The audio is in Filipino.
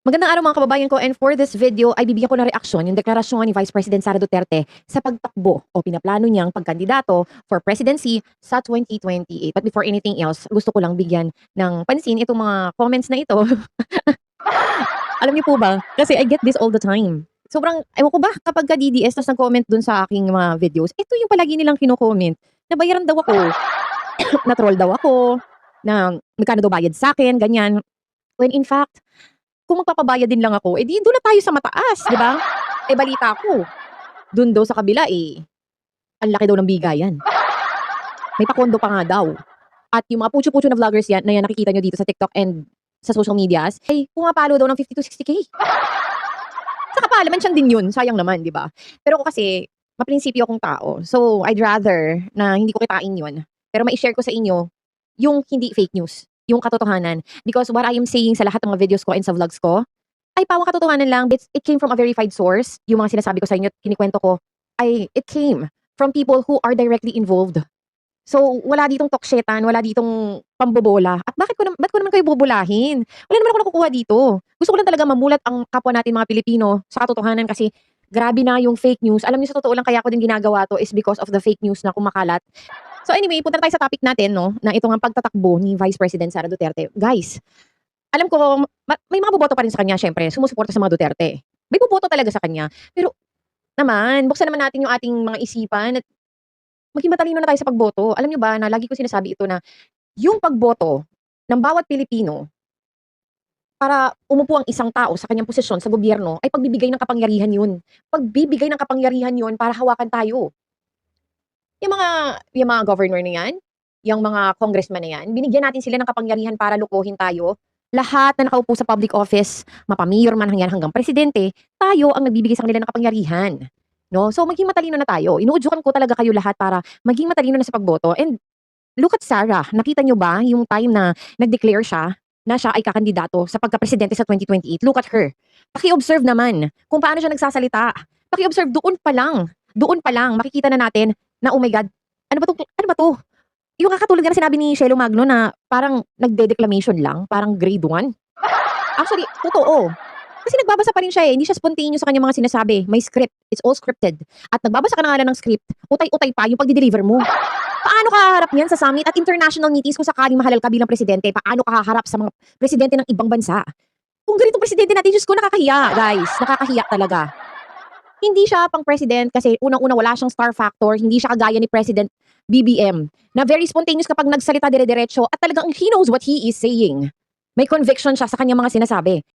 Magandang araw mga kababayan ko, and for this video ay bibigyan ko ng reaksyon yung deklarasyon ni Vice President Sara Duterte sa pagtakbo o pinaplano niyang pagkandidato for presidency sa 2028. But before anything else, gusto ko lang bigyan ng pansin itong mga comments na ito. Alam niyo po ba, kasi I get this all the time. Sobrang, ewan ko ba, kapag ka DDS tas nag-comment dun sa aking mga videos, ito yung palagi nilang kino-comment, na bayaran daw ako, na troll daw ako, na magkano daw bayad sa akin, ganyan. When in fact, kung magpapabayad din lang ako, eh di doon na tayo sa mataas, 'di ba? Eh balita ko, doon daw sa kabila eh, ang laki daw ng bigayan. May pakondo pa nga daw. At yung mga putyo-putyo na vloggers yan, na yan nakikita nyo dito sa TikTok and sa social medias, ay pumapalo daw ng 50 to 60K. Sa kapalaman siyang din yun, sayang naman, 'di ba? Pero ako kasi, maprinsipyo akong tao. So, I'd rather na hindi ko kitain yun. Pero mai-share ko sa inyo yung hindi fake news, yung katotohanan. Because what I am saying sa lahat ng mga videos ko and sa vlogs ko, ay pawang katotohanan lang. It came from a verified source. Yung mga sinasabi ko sa inyo, kinikwento ko, it came from people who are directly involved. So, wala ditong toksyetan, wala ditong pambobola. At ba't ko naman kayo bubulahin? Wala naman ako nakukuha dito. Gusto ko lang talaga mamulat ang kapwa natin mga Pilipino sa katotohanan kasi grabe na yung fake news. Alam niyo sa totoo lang kaya ko din ginagawa to is because of the fake news na kumakalat. So anyway, punta na tayo sa topic natin, no, na ito nga pagtatakbo ni Vice President Sara Duterte. Guys, alam ko may mga boboto pa rin sa kanya, syempre, sumusuporta sa mga Duterte. May boboto talaga sa kanya. Pero naman, buksan naman natin yung ating mga isipan at maging matalino na tayo sa pagboto. Alam niyo ba na lagi ko sinasabi ito na yung pagboto ng bawat Pilipino para umupo ang isang tao sa kanyang posisyon sa gobyerno ay pagbibigay ng kapangyarihan yun. Pagbibigay ng kapangyarihan yun para hawakan tayo. Yung mga governor na yan, yung mga congressman na yan, binigyan natin sila ng kapangyarihan para lukuhin tayo. Lahat na nakaupo sa public office, mapamayor man hanggang presidente, tayo ang nagbibigay sa kanila ng kapangyarihan. No? So maging matalino na tayo. Inuudyukan ko talaga kayo lahat para maging matalino na sa pagboto. And look at Sarah. Nakita nyo ba yung time na nag-declare siya na siya ay kakandidato sa pagka-presidente sa 2028? Look at her. Paki-observe naman kung paano siya nagsasalita. Paki-observe doon pa lang, makikita na natin na oh my God, ano ba to? Yung kakatulad nga na sinabi ni Shelo Magno na parang nagde-declamation lang, parang grade 1. Actually, totoo. Kasi nagbabasa pa rin siya eh, hindi siya spontaneous sa kanyang mga sinasabi. May script, it's all scripted. At nagbabasa ka na nga ng script, utay-utay pa yung pagdi-deliver mo. Paano ka haharap niyan sa summit at international meetings kung sakaling mahalal ka bilang presidente? Paano ka haharap sa mga presidente ng ibang bansa? Kung ganitong presidente natin, Diyos ko, nakakahiya, guys. Nakakahiya talaga. Hindi siya pang president kasi unang-una wala siyang star factor, hindi siya kagaya ni President BBM na very spontaneous kapag nagsalita dire-diretso at talagang he knows what he is saying. May conviction siya sa kanyang mga sinasabi.